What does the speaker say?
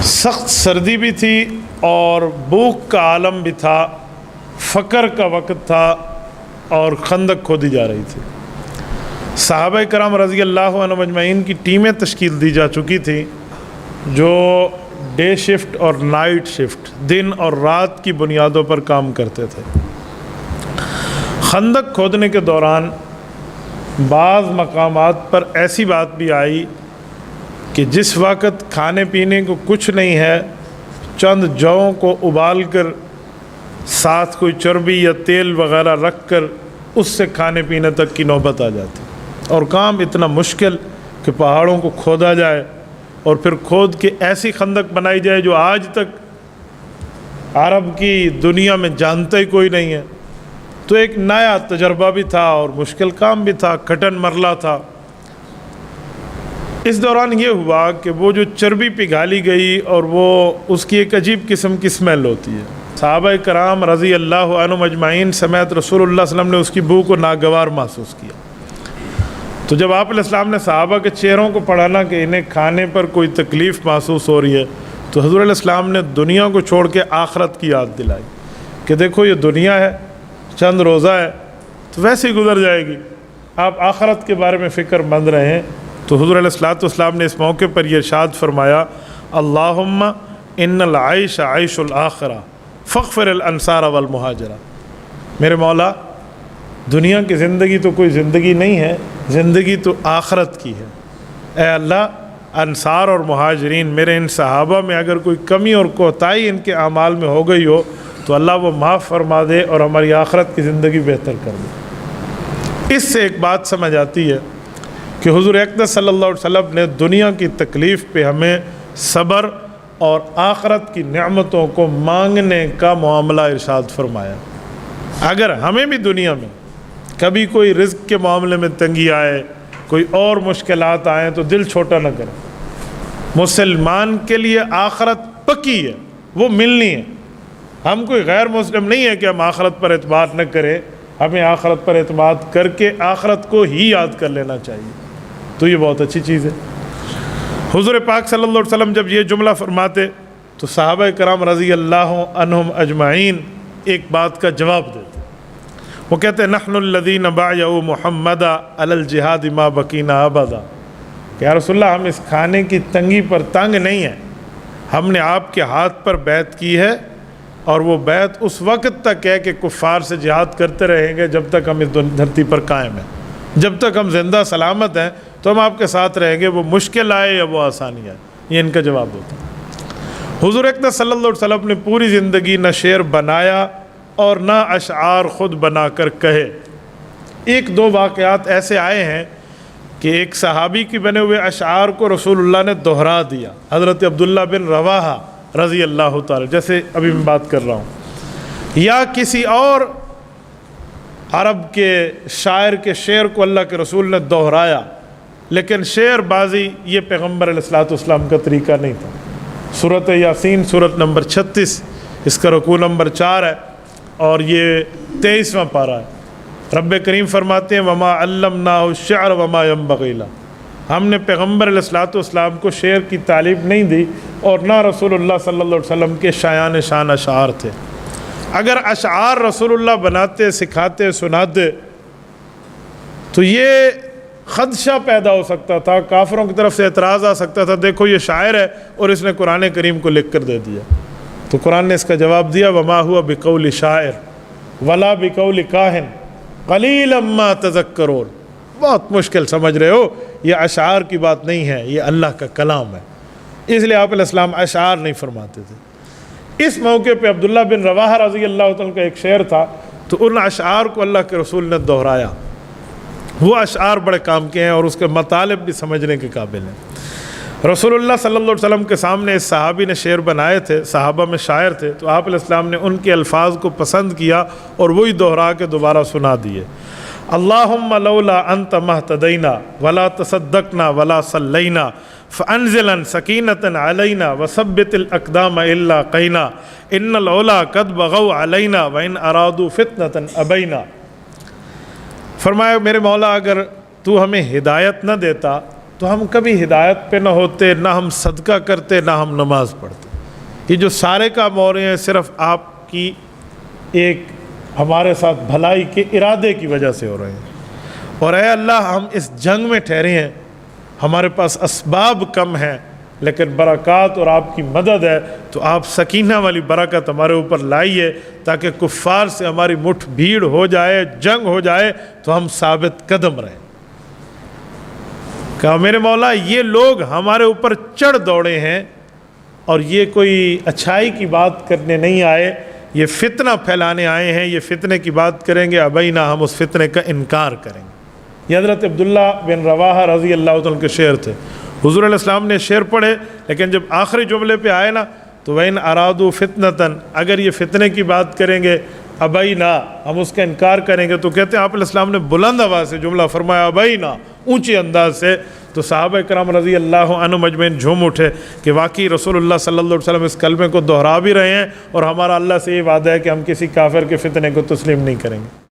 سخت سردی بھی تھی اور بھوک کا عالم بھی تھا، فقر کا وقت تھا اور خندق کھودی جا رہی تھی۔ صحابہ کرام رضی اللہ عنہم اجمعین کی ٹیمیں تشکیل دی جا چکی تھی جو ڈے شفٹ اور نائٹ شفٹ، دن اور رات کی بنیادوں پر کام کرتے تھے۔ خندق کھودنے کے دوران بعض مقامات پر ایسی بات بھی آئی کہ جس وقت کھانے پینے کو کچھ نہیں ہے، چند جوؤں کو ابال کر ساتھ کوئی چربی یا تیل وغیرہ رکھ کر اس سے کھانے پینے تک کی نوبت آ جاتی، اور کام اتنا مشکل کہ پہاڑوں کو کھودا جائے اور پھر کھود کے ایسی خندق بنائی جائے جو آج تک عرب کی دنیا میں جانتا ہی کوئی نہیں ہے۔ تو ایک نیا تجربہ بھی تھا اور مشکل کام بھی تھا، کٹن مرلا تھا۔ اس دوران یہ ہوا کہ وہ جو چربی پگھالی گئی اور وہ اس کی ایک عجیب قسم کی اسمیل ہوتی ہے۔ صحابہ کرام رضی اللہ عنہم اجمعین سمیت رسول اللہ صلی اللہ علیہ وسلم نے اس کی بو کو ناگوار محسوس کیا۔ تو جب آپ علیہ السلام نے صحابہ کے چہروں کو پڑھانا کہ انہیں کھانے پر کوئی تکلیف محسوس ہو رہی ہے، تو حضور علیہ السلام نے دنیا کو چھوڑ کے آخرت کی یاد دلائی کہ دیکھو یہ دنیا ہے، چند روزہ ہے تو ویسے ہی گزر جائے گی، آپ آخرت کے بارے میں فکر مند رہیں۔ تو حضور علیہ السلام نے اس موقع پر یہ ارشاد فرمایا، اللہم ان العیش عیش الآخرہ فاغفر الانصار والمہاجرہ۔ میرے مولا، دنیا کی زندگی تو کوئی زندگی نہیں ہے، زندگی تو آخرت کی ہے۔ اے اللہ، انصار اور مہاجرین، میرے ان صحابہ میں اگر کوئی کمی اور کوتاہی ان کے اعمال میں ہو گئی ہو تو اللہ وہ معاف فرما دے اور ہماری آخرت کی زندگی بہتر کر دے۔ اس سے ایک بات سمجھ آتی ہے کہ حضور اقدس صلی اللہ علیہ وسلم نے دنیا کی تکلیف پہ ہمیں صبر اور آخرت کی نعمتوں کو مانگنے کا معاملہ ارشاد فرمایا۔ اگر ہمیں بھی دنیا میں کبھی کوئی رزق کے معاملے میں تنگی آئے، کوئی اور مشکلات آئیں تو دل چھوٹا نہ کریں۔ مسلمان کے لیے آخرت پکی ہے، وہ ملنی ہے۔ ہم کوئی غیر مسلم نہیں ہے کہ ہم آخرت پر اعتماد نہ کریں، ہمیں آخرت پر اعتماد کر کے آخرت کو ہی یاد کر لینا چاہیے۔ تو یہ بہت اچھی چیز ہے۔ حضور پاک صلی اللہ علیہ وسلم جب یہ جملہ فرماتے تو صحابہ کرام رضی اللہ عنہم اجمعین ایک بات کا جواب دیتے۔ وہ کہتے ہیں نحن الذین بایعوا محمدا علی الجہاد ما بقینا ابدا، کہ یا رسول اللہ، ہم اس کھانے کی تنگی پر تنگ نہیں ہیں، ہم نے آپ کے ہاتھ پر بیعت کی ہے اور وہ بیعت اس وقت تک ہے کہ کفار سے جہاد کرتے رہیں گے جب تک ہم اس دھرتی پر قائم ہیں، جب تک ہم زندہ سلامت ہیں تو ہم آپ کے ساتھ رہیں گے، وہ مشکل آئے یا وہ آسانی آئے۔ یہ ان کا جواب ہوتا ہے۔ حضور اقدس صلی اللہ علیہ وسلم نے پوری زندگی نہ شعر بنایا اور نہ اشعار خود بنا کر کہے۔ ایک دو واقعات ایسے آئے ہیں کہ ایک صحابی کی بنے ہوئے اشعار کو رسول اللہ نے دہرا دیا، حضرت عبداللہ بن رواحہ رضی اللہ تعالی، جیسے ابھی میں بات کر رہا ہوں، یا کسی اور عرب کے شاعر کے شعر کو اللہ کے رسول نے دہرایا، لیکن شعر بازی یہ پیغمبر علیہ السلام کا طریقہ نہیں تھا۔ سورۃ یاسین سورۃ نمبر 36، اس کا رکوع نمبر 4 ہے اور یہ 23واں پارہ ہے۔ رب کریم فرماتے ہیں وما علمناہ الشعر وما ينبغی لہ، ہم نے پیغمبر علیہ السلام کو شعر کی تعلیم نہیں دی اور نہ رسول اللہ صلی اللہ علیہ وسلم کے شایان شان اشعار تھے۔ اگر اشعار رسول اللہ بناتے، سکھاتے، سناتے تو یہ خدشہ پیدا ہو سکتا تھا، کافروں کی طرف سے اعتراض آ سکتا تھا، دیکھو یہ شاعر ہے اور اس نے قرآن کریم کو لکھ کر دے دیا۔ تو قرآن نے اس کا جواب دیا وما ہوا بقول شاعر ولا بقول کاہن قلیلا ما تذکرون، بہت مشکل سمجھ رہے ہو، یہ اشعار کی بات نہیں ہے، یہ اللہ کا کلام ہے۔ اس لیے آپ علیہ السلام اشعار نہیں فرماتے تھے۔ اس موقع پہ عبداللہ بن رواحہ رضی اللہ تعالیٰ کا ایک شعر تھا، تو ان اشعار کو اللہ کے رسول نے دہرایا۔ وہ اشعار بڑے کام کے ہیں اور اس کے مطالب بھی سمجھنے کے قابل ہیں۔ رسول اللہ صلی اللہ علیہ وسلم کے سامنے اس صحابی نے شعر بنائے تھے، صحابہ میں شاعر تھے، تو آپ علیہ السلام نے ان کے الفاظ کو پسند کیا اور وہی دہرا کے دوبارہ سنا دیے۔ اللہم لولا انت مہتدینا ولا تصدقنا ولا صلینا فانزلا سکینة علینا وثبت الاقدام الا قینا ان العلا قد بغوا علینا وان ارادوا فتنة ابینا۔ فرمایا میرے مولا، اگر تو ہمیں ہدایت نہ دیتا تو ہم کبھی ہدایت پہ نہ ہوتے، نہ ہم صدقہ کرتے، نہ ہم نماز پڑھتے۔ یہ جو سارے کام ہو رہے ہیں صرف آپ کی ایک ہمارے ساتھ بھلائی کے ارادے کی وجہ سے ہو رہے ہیں۔ اور اے اللہ، ہم اس جنگ میں ٹھہرے ہیں، ہمارے پاس اسباب کم ہیں لیکن برکات اور آپ کی مدد ہے، تو آپ سکینہ والی برکت ہمارے اوپر لائیے تاکہ کفار سے ہماری مٹھ بھیڑ ہو جائے، جنگ ہو جائے تو ہم ثابت قدم رہیں۔ کہا میرے مولا یہ لوگ ہمارے اوپر چڑھ دوڑے ہیں اور یہ کوئی اچھائی کی بات کرنے نہیں آئے، یہ فتنہ پھیلانے آئے ہیں، یہ فتنے کی بات کریں گے، ابینا، ہم اس فتنے کا انکار کریں گے۔ یہ حضرت عبداللہ بن رواحہ رضی اللہ تعالیٰ کے شعر تھے۔ حضور علیہ السلام نے شعر پڑھے لیکن جب آخری جملے پہ آئے نا تو وَإِنْ أَرَادُوا فِتْنَةً، اگر یہ فتنے کی بات کریں گے، ابینا، ہم اس کا انکار کریں گے، تو کہتے ہیں آپ علیہ السلام نے بلند آواز سے جملہ فرمایا ابینا، اونچے انداز سے، تو صحابہ کرام رضی اللہ عنہم اجمعین جھوم اٹھے کہ واقعی رسول اللہ صلی اللہ علیہ وسلم اس کلمے کو دہرا بھی رہے ہیں اور ہمارا اللہ سے یہ وعدہ ہے کہ ہم کسی کافر کے فتنے کو تسلیم نہیں کریں گے۔